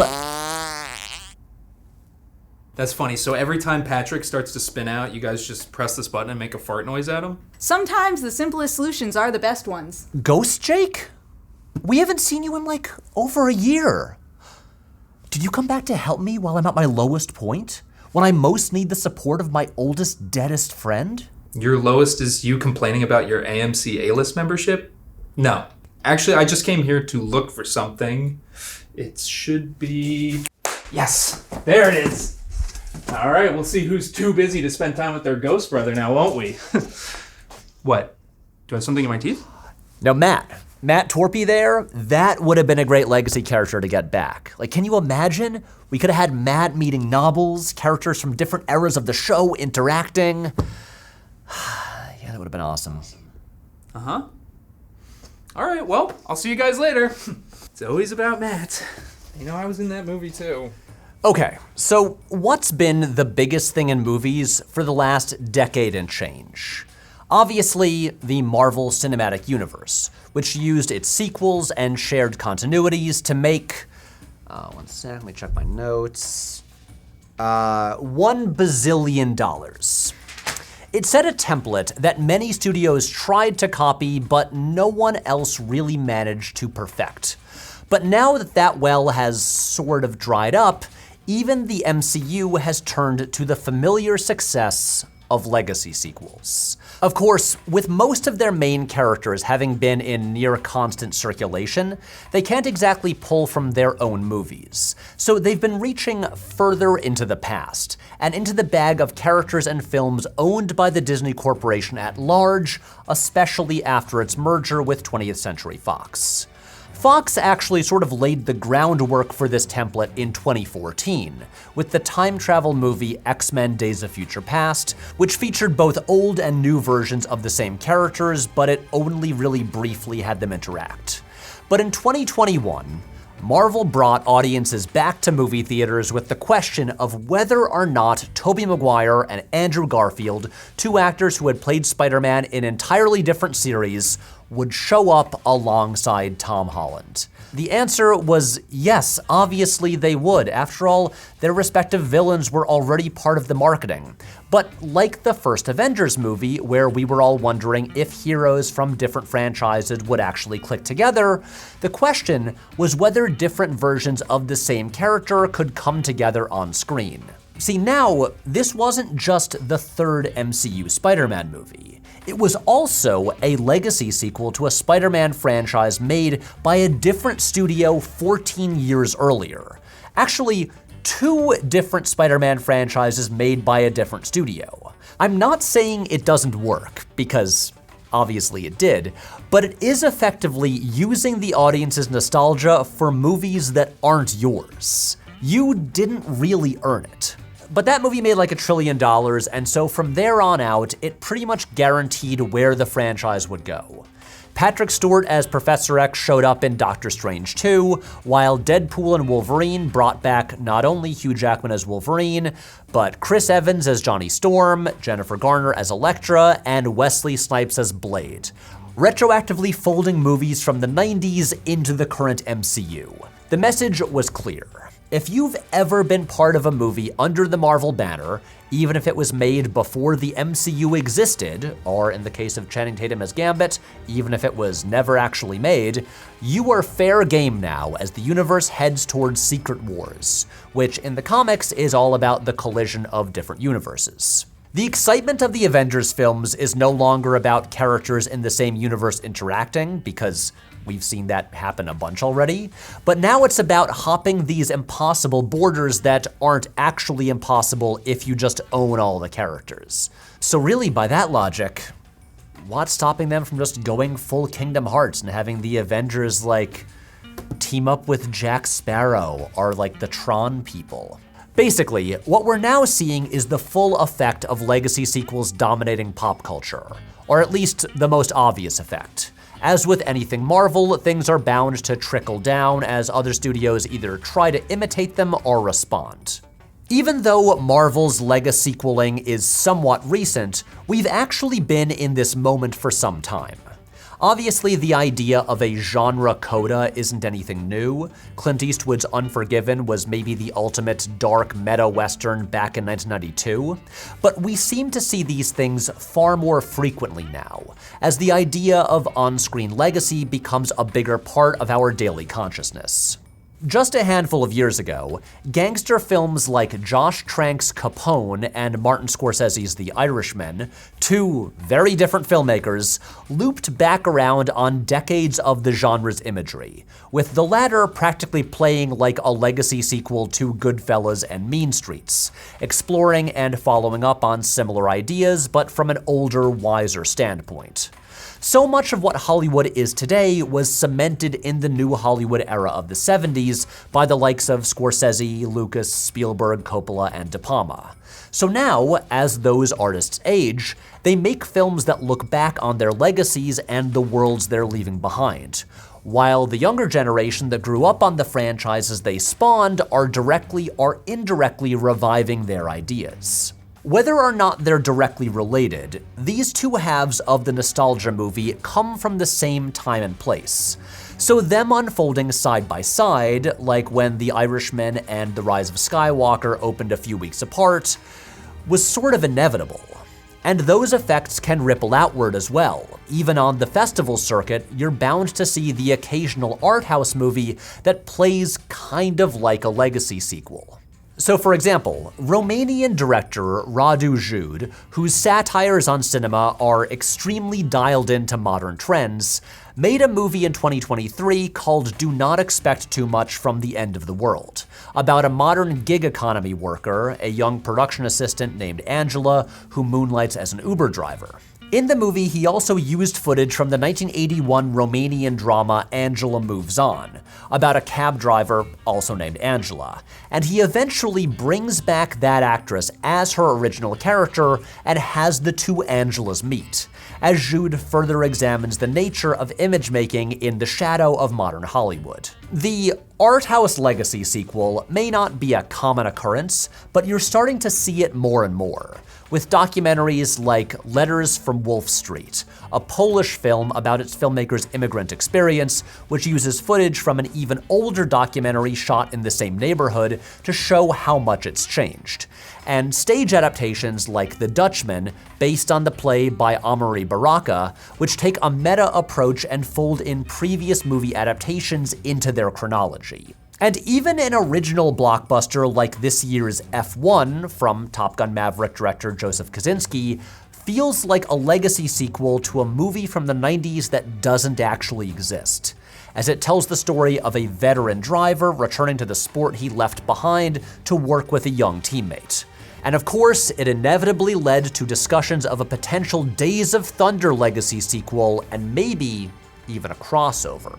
That's funny. So every time Patrick starts to spin out, you guys just press this button and make a fart noise at him? Sometimes the simplest solutions are the best ones. Ghost Jake? We haven't seen you in like over a year. Did you come back to help me while I'm at my lowest point? When I most need the support of my oldest, deadest friend? Your lowest is you complaining about your AMC A-List membership? No. Actually, I just came here to look for something. It should be... Yes! There it is! All right, we'll see who's too busy to spend time with their ghost brother now, won't we? What? Do I have something in my teeth? Now, Matt Torpey there, that would have been a great legacy character to get back. Like, can you imagine? We could have had Matt meeting Nobbles, characters from different eras of the show interacting. Yeah, that would have been awesome. Uh-huh. All right, well, I'll see you guys later. It's always about Matt. You know, I was in that movie too. Okay, so what's been the biggest thing in movies for the last decade and change? Obviously, the Marvel Cinematic Universe, which used its sequels and shared continuities to make, one sec, let me check my notes, $1 bazillion. It set a template that many studios tried to copy, but no one else really managed to perfect. But now that that well has sort of dried up, even the MCU has turned to the familiar success of legacy sequels. Of course, with most of their main characters having been in near constant circulation, they can't exactly pull from their own movies. So they've been reaching further into the past, and into the bag of characters and films owned by the Disney Corporation at large, especially after its merger with 20th Century Fox. Fox actually sort of laid the groundwork for this template in 2014, with the time travel movie X-Men Days of Future Past, which featured both old and new versions of the same characters, but it only really briefly had them interact. But in 2021, Marvel brought audiences back to movie theaters with the question of whether or not Tobey Maguire and Andrew Garfield, 2 actors who had played Spider-Man in entirely different series, would show up alongside Tom Holland. The answer was yes, obviously they would. After all, their respective villains were already part of the marketing. But like the first Avengers movie, where we were all wondering if heroes from different franchises would actually click together, the question was whether different versions of the same character could come together on screen. See, now, this wasn't just the 3rd MCU Spider-Man movie. It was also a legacy sequel to a Spider-Man franchise made by a different studio 14 years earlier. Actually, 2 different Spider-Man franchises made by a different studio. I'm not saying it doesn't work, because obviously it did, but it is effectively using the audience's nostalgia for movies that aren't yours. You didn't really earn it. But that movie made like $1 trillion, and so from there on out, it pretty much guaranteed where the franchise would go. Patrick Stewart as Professor X showed up in Doctor Strange 2, while Deadpool and Wolverine brought back not only Hugh Jackman as Wolverine, but Chris Evans as Johnny Storm, Jennifer Garner as Elektra, and Wesley Snipes as Blade, retroactively folding movies from the 90s into the current MCU. The message was clear. If you've ever been part of a movie under the Marvel banner, even if it was made before the MCU existed, or in the case of Channing Tatum as Gambit, even if it was never actually made, you are fair game now as the universe heads towards Secret Wars, which in the comics is all about the collision of different universes. The excitement of the Avengers films is no longer about characters in the same universe interacting, because we've seen that happen a bunch already, but now it's about hopping these impossible borders that aren't actually impossible if you just own all the characters. So really, by that logic, what's stopping them from just going full Kingdom Hearts and having the Avengers, like, team up with Jack Sparrow or, like, the Tron people? Basically, what we're now seeing is the full effect of legacy sequels dominating pop culture, or at least the most obvious effect. As with anything Marvel, things are bound to trickle down as other studios either try to imitate them or respond. Even though Marvel's legacy sequeling is somewhat recent, we've actually been in this moment for some time. Obviously, the idea of a genre coda isn't anything new. Clint Eastwood's Unforgiven was maybe the ultimate dark meta-western back in 1992, but we seem to see these things far more frequently now, as the idea of on-screen legacy becomes a bigger part of our daily consciousness. Just a handful of years ago, gangster films like Josh Trank's Capone and Martin Scorsese's The Irishman, 2 very different filmmakers, looped back around on decades of the genre's imagery, with the latter practically playing like a legacy sequel to Goodfellas and Mean Streets, exploring and following up on similar ideas, but from an older, wiser standpoint. So much of what Hollywood is today was cemented in the new Hollywood era of the 70s by the likes of Scorsese, Lucas, Spielberg, Coppola, and De Palma. So now, as those artists age, they make films that look back on their legacies and the worlds they're leaving behind, while the younger generation that grew up on the franchises they spawned are directly or indirectly reviving their ideas. Whether or not they're directly related, these two halves of the nostalgia movie come from the same time and place. So them unfolding side by side, like when The Irishman and The Rise of Skywalker opened a few weeks apart, was sort of inevitable. And those effects can ripple outward as well. Even on the festival circuit, you're bound to see the occasional art house movie that plays kind of like a legacy sequel. So for example, Romanian director Radu Jude, whose satires on cinema are extremely dialed into modern trends, made a movie in 2023 called Do Not Expect Too Much from the End of the World, about a modern gig economy worker, a young production assistant named Angela, who moonlights as an Uber driver. In the movie, he also used footage from the 1981 Romanian drama Angela Moves On, about a cab driver also named Angela, and he eventually brings back that actress as her original character and has the two Angelas meet, as Jude further examines the nature of image making in the shadow of modern Hollywood. The art house legacy sequel may not be a common occurrence, but you're starting to see it more and more, with documentaries like Letters from Wolf Street, a Polish film about its filmmaker's immigrant experience, which uses footage from an even older documentary shot in the same neighborhood to show how much it's changed, and stage adaptations like The Dutchman, based on the play by Amaury Baraka, which take a meta approach and fold in previous movie adaptations into their chronology. And even an original blockbuster like this year's F1 from Top Gun Maverick director Joseph Kosinski feels like a legacy sequel to a movie from the 90s that doesn't actually exist. as it tells the story of a veteran driver returning to the sport he left behind to work with a young teammate. And of course, it inevitably led to discussions of a potential Days of Thunder legacy sequel, and maybe even a crossover,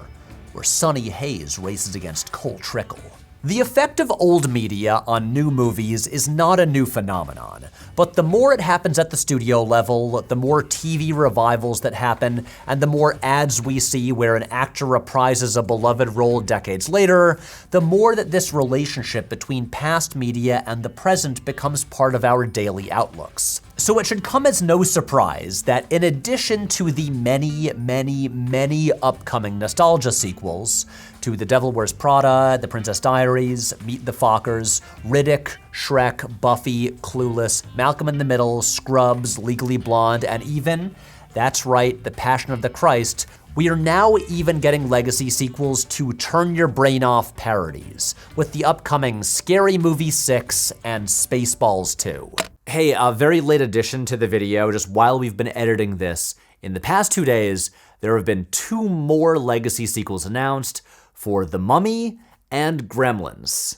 where Sonny Hayes races against Cole Trickle. The effect of old media on new movies is not a new phenomenon, but the more it happens at the studio level, the more TV revivals that happen, and the more ads we see where an actor reprises a beloved role decades later, the more that this relationship between past media and the present becomes part of our daily outlooks. So it should come as no surprise that in addition to the many upcoming nostalgia sequels, to The Devil Wears Prada, The Princess Diaries, Meet the Fockers, Riddick, Shrek, Buffy, Clueless, Malcolm in the Middle, Scrubs, Legally Blonde, and even, that's right, The Passion of the Christ, we are now even getting legacy sequels to Turn Your Brain Off parodies, with the upcoming Scary Movie 6 and Spaceballs 2. Hey, a very late addition to the video, just while we've been editing this. In the past 2 days, there have been 2 more legacy sequels announced for The Mummy and Gremlins.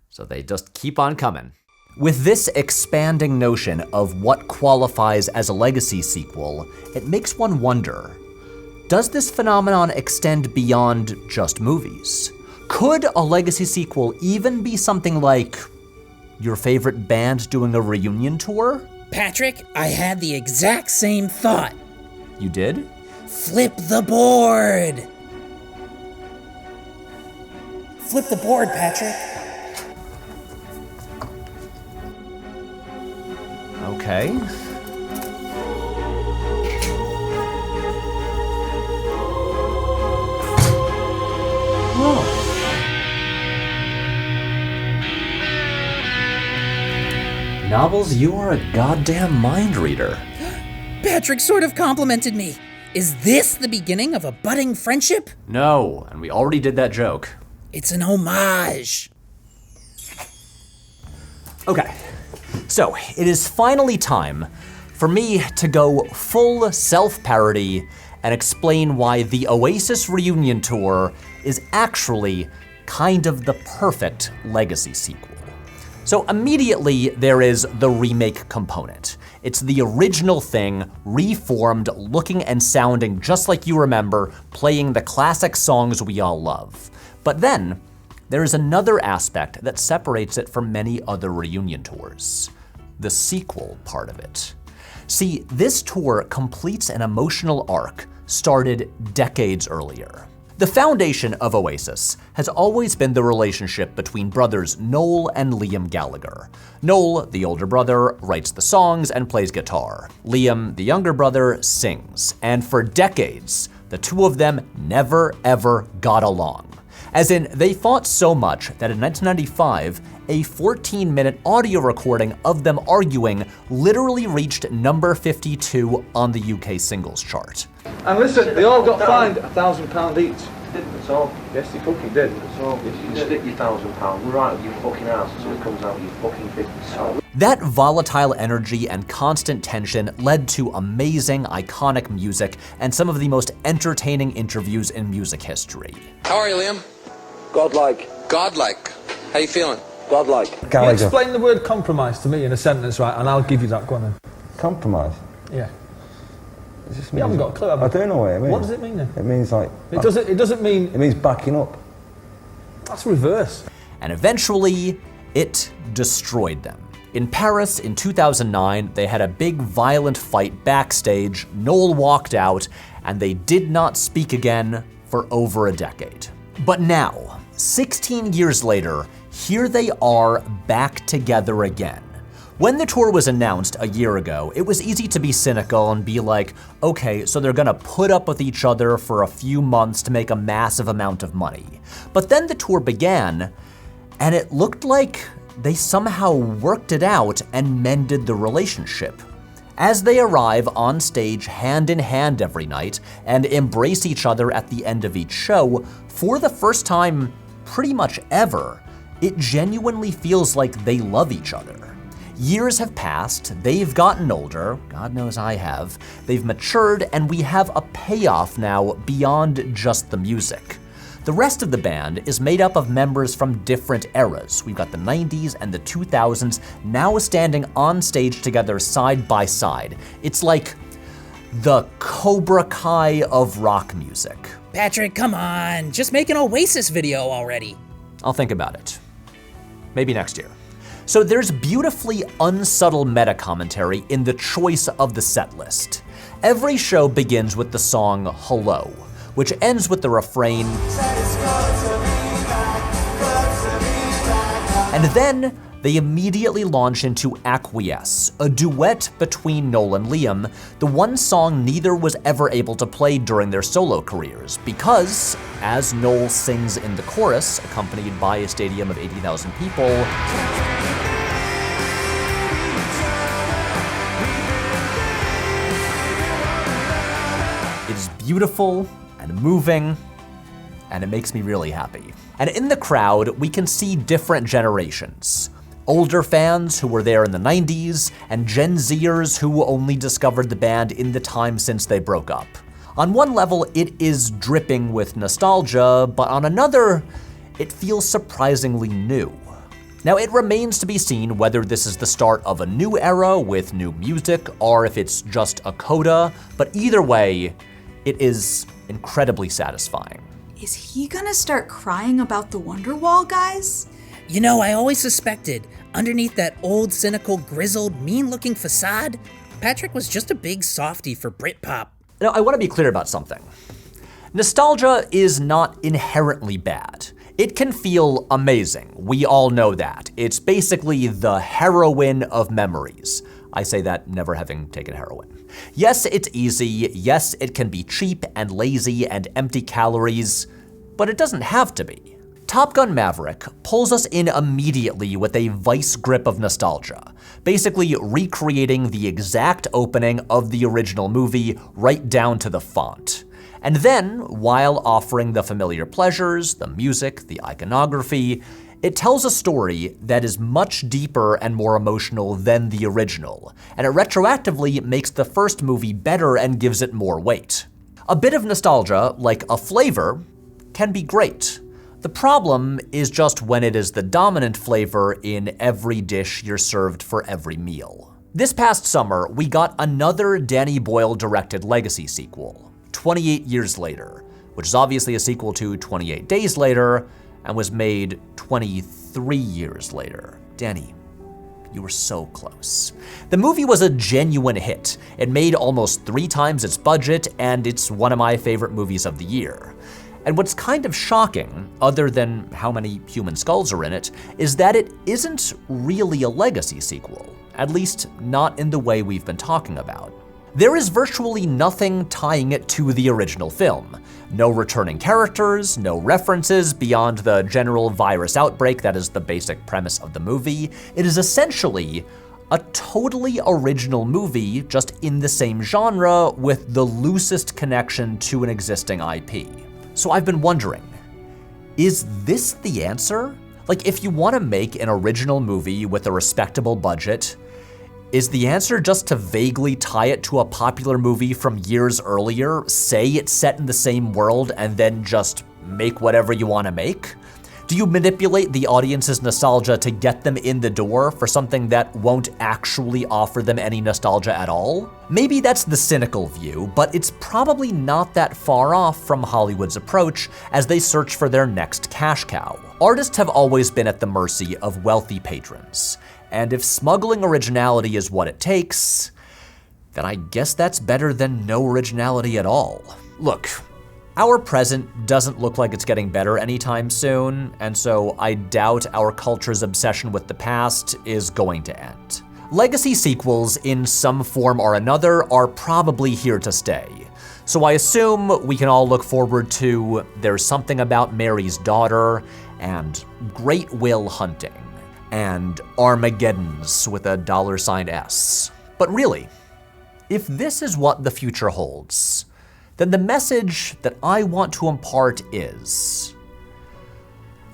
So they just keep on coming. With this expanding notion of what qualifies as a legacy sequel, it makes one wonder, does this phenomenon extend beyond just movies? Could a legacy sequel even be something like your favorite band doing a reunion tour? Patrick, I had the exact same thought. You did? Flip the board! Flip the board, Patrick. Okay. Whoa. Nobbles, you are a goddamn mind reader. Patrick sort of complimented me. Is this the beginning of a budding friendship? No, and we already did that joke. It's an homage. Okay, so it is finally time for me to go full self-parody and explain why the Oasis reunion tour is actually kind of the perfect legacy sequel. So immediately there is the remake component. It's the original thing, reformed, looking and sounding just like you remember, playing the classic songs we all love. But then, there is another aspect that separates it from many other reunion tours. The sequel part of it. See, this tour completes an emotional arc started decades earlier. The foundation of Oasis has always been the relationship between brothers Noel and Liam Gallagher. Noel, the older brother, writes the songs and plays guitar. Liam, the younger brother, sings. And for decades, the two of them never ever got along. As in, they fought so much that in 1995, a 14-minute audio recording of them arguing literally reached number 52 on the UK singles chart. And listen, they all got fined £1,000 each. That's all. Yes, they fucking did. That's all. If you stick your £1,000 right up your fucking ass so it comes out your fucking 50. That volatile energy and constant tension led to amazing, iconic music and some of the most entertaining interviews in music history. How are you, Liam? Godlike. Godlike. How you feeling? Godlike. You explain the word compromise to me in a sentence, right, and I'll give you that. Go on then. Compromise? Yeah. It just means, you haven't got a clue, have you? I don't know what it means. What does it mean then? It means like... It doesn't mean... It means backing up. That's reverse. And eventually, it destroyed them. In Paris in 2009, they had a big violent fight backstage, Noel walked out, and they did not speak again for over a decade. But now, 16 years later, here they are back together again. When the tour was announced a year ago, it was easy to be cynical and be like, okay, so they're gonna put up with each other for a few months to make a massive amount of money. But then the tour began, and it looked like they somehow worked it out and mended the relationship. As they arrive on stage hand in hand every night and embrace each other at the end of each show, for the first time pretty much ever, it genuinely feels like they love each other. Years have passed, they've gotten older, God knows I have, they've matured, and we have a payoff now beyond just the music. The rest of the band is made up of members from different eras. We've got the 90s and the 2000s now standing on stage together side by side. It's like the Cobra Kai of rock music. Patrick, come on, just make an Oasis video already. I'll think about it. Maybe next year. So there's beautifully unsubtle meta-commentary in the choice of the set list. Every show begins with the song Hello, which ends with the refrain, and then they immediately launch into Acquiesce, a duet between Noel and Liam, the one song neither was ever able to play during their solo careers, because, as Noel sings in the chorus, accompanied by a stadium of 80,000 people, it is beautiful and moving, and it makes me really happy. And in the crowd, we can see different generations. Older fans who were there in the 90s, and Gen Zers who only discovered the band in the time since they broke up. On one level, it is dripping with nostalgia, but on another, it feels surprisingly new. Now, it remains to be seen whether this is the start of a new era with new music, or if it's just a coda, but either way, it is incredibly satisfying. Is he gonna start crying about the Wonderwall, guys? You know, I always suspected, underneath that old, cynical, grizzled, mean-looking facade, Patrick was just a big softie for Britpop. Now, I want to be clear about something. Nostalgia is not inherently bad. It can feel amazing. We all know that. It's basically the heroin of memories. I say that never having taken heroin. Yes, it's easy. Yes, it can be cheap and lazy and empty calories, but it doesn't have to be. Top Gun Maverick pulls us in immediately with a vice grip of nostalgia, basically recreating the exact opening of the original movie right down to the font. And then, while offering the familiar pleasures, the music, the iconography, it tells a story that is much deeper and more emotional than the original, and it retroactively makes the first movie better and gives it more weight. A bit of nostalgia, like a flavor, can be great. The problem is just when it is the dominant flavor in every dish you're served for every meal. This past summer, we got another Danny Boyle-directed Legacy sequel, 28 Years Later, which is obviously a sequel to 28 Days Later, and was made 23 years later. Danny, you were so close. The movie was a genuine hit. It made almost 3 times its budget, and it's one of my favorite movies of the year. And what's kind of shocking, other than how many human skulls are in it, is that it isn't really a legacy sequel, at least not in the way we've been talking about. There is virtually nothing tying it to the original film. No returning characters, no references beyond the general virus outbreak that is the basic premise of the movie. It is essentially a totally original movie, just in the same genre with the loosest connection to an existing IP. So I've been wondering, is this the answer? Like, if you want to make an original movie with a respectable budget, is the answer just to vaguely tie it to a popular movie from years earlier, say it's set in the same world, and then just make whatever you want to make? Do you manipulate the audience's nostalgia to get them in the door for something that won't actually offer them any nostalgia at all? Maybe that's the cynical view, but it's probably not that far off from Hollywood's approach as they search for their next cash cow. Artists have always been at the mercy of wealthy patrons, and if smuggling originality is what it takes, then I guess that's better than no originality at all. Look, our present doesn't look like it's getting better anytime soon, and so I doubt our culture's obsession with the past is going to end. Legacy sequels, in some form or another, are probably here to stay. So I assume we can all look forward to There's Something About Mary's Daughter, and Great Will Hunting, and Armageddons with a $S. But really, if this is what the future holds, then the message that I want to impart is,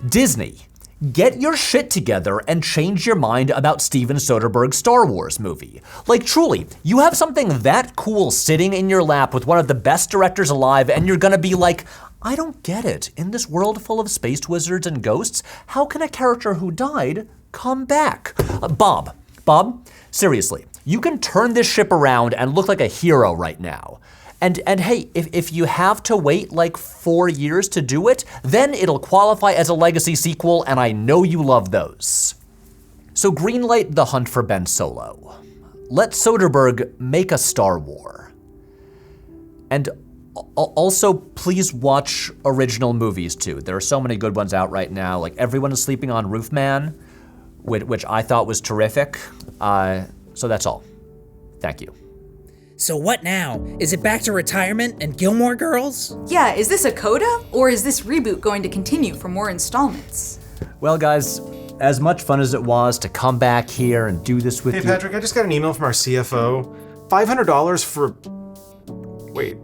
Disney, get your shit together and change your mind about Steven Soderbergh's Star Wars movie. Like, truly, you have something that cool sitting in your lap with one of the best directors alive, and you're gonna be like, I don't get it. In this world full of space wizards and ghosts, how can a character who died come back? Bob, seriously, you can turn this ship around and look like a hero right now. And hey, if you have to wait like 4 years to do it, then it'll qualify as a legacy sequel, and I know you love those. So greenlight the hunt for Ben Solo. Let Soderbergh make a Star War. And also, please watch original movies too. There are so many good ones out right now, like Everyone is Sleeping on Roof Man, which I thought was terrific. So that's all. Thank you. So what now? Is it back to retirement and Gilmore Girls? Yeah, is this a coda, or is this reboot going to continue for more installments? Well, guys, as much fun as it was to come back here and do this with you. Hey, Patrick, I just got an email from our CFO. $500 for... Wait,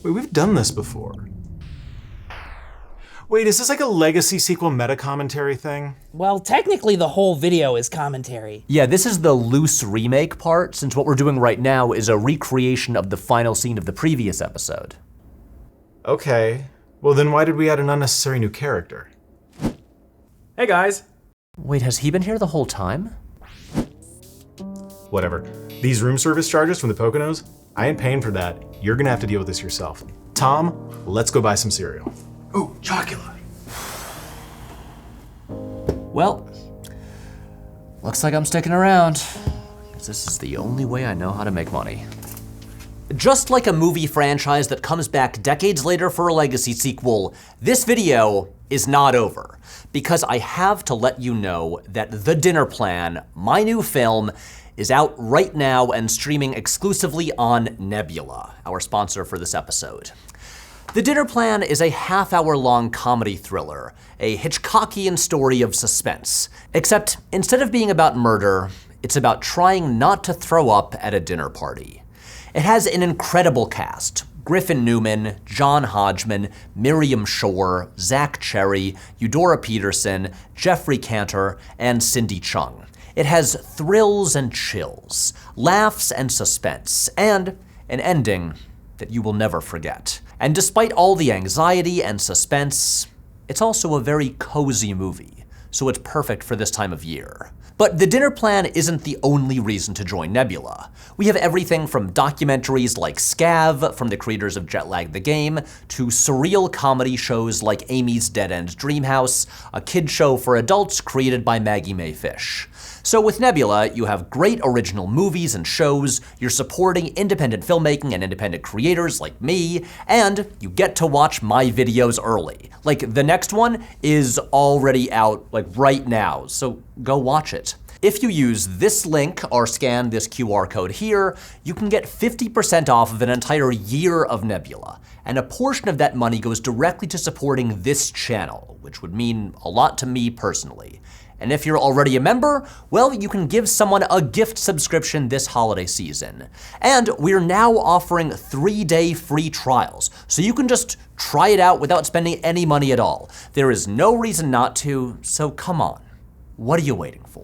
we've done this before. Wait, is this like a legacy sequel meta-commentary thing? Well, technically the whole video is commentary. Yeah, this is the loose remake part, since what we're doing right now is a recreation of the final scene of the previous episode. Okay, well then why did we add an unnecessary new character? Hey guys! Wait, has he been here the whole time? Whatever. These room service charges from the Poconos, I ain't paying for that. You're gonna have to deal with this yourself. Tom, let's go buy some cereal. Ooh, chocolate. Well, looks like I'm sticking around, because this is the only way I know how to make money. Just like a movie franchise that comes back decades later for a legacy sequel, this video is not over, because I have to let you know that The Dinner Plan, my new film, is out right now and streaming exclusively on Nebula, our sponsor for this episode. The Dinner Plan is a half-hour-long comedy thriller, a Hitchcockian story of suspense. Except instead of being about murder, it's about trying not to throw up at a dinner party. It has an incredible cast: Griffin Newman, John Hodgman, Miriam Shore, Zach Cherry, Eudora Peterson, Jeffrey Cantor, and Cindy Chung. It has thrills and chills, laughs and suspense, and an ending that you will never forget. And despite all the anxiety and suspense, it's also a very cozy movie, so it's perfect for this time of year. But The Dinner Plan isn't the only reason to join Nebula. We have everything from documentaries like Scav, from the creators of Jetlag the Game, to surreal comedy shows like Amy's Dead End Dreamhouse, a kid show for adults created by Maggie Mae Fish. So with Nebula, you have great original movies and shows, you're supporting independent filmmaking and independent creators like me, and you get to watch my videos early. Like, the next one is already out, like, right now, so go watch it. If you use this link or scan this QR code here, you can get 50% off of an entire year of Nebula. And a portion of that money goes directly to supporting this channel, which would mean a lot to me personally. And if you're already a member, well, you can give someone a gift subscription this holiday season. And we're now offering 3-day free trials, so you can just try it out without spending any money at all. There is no reason not to, so come on. What are you waiting for?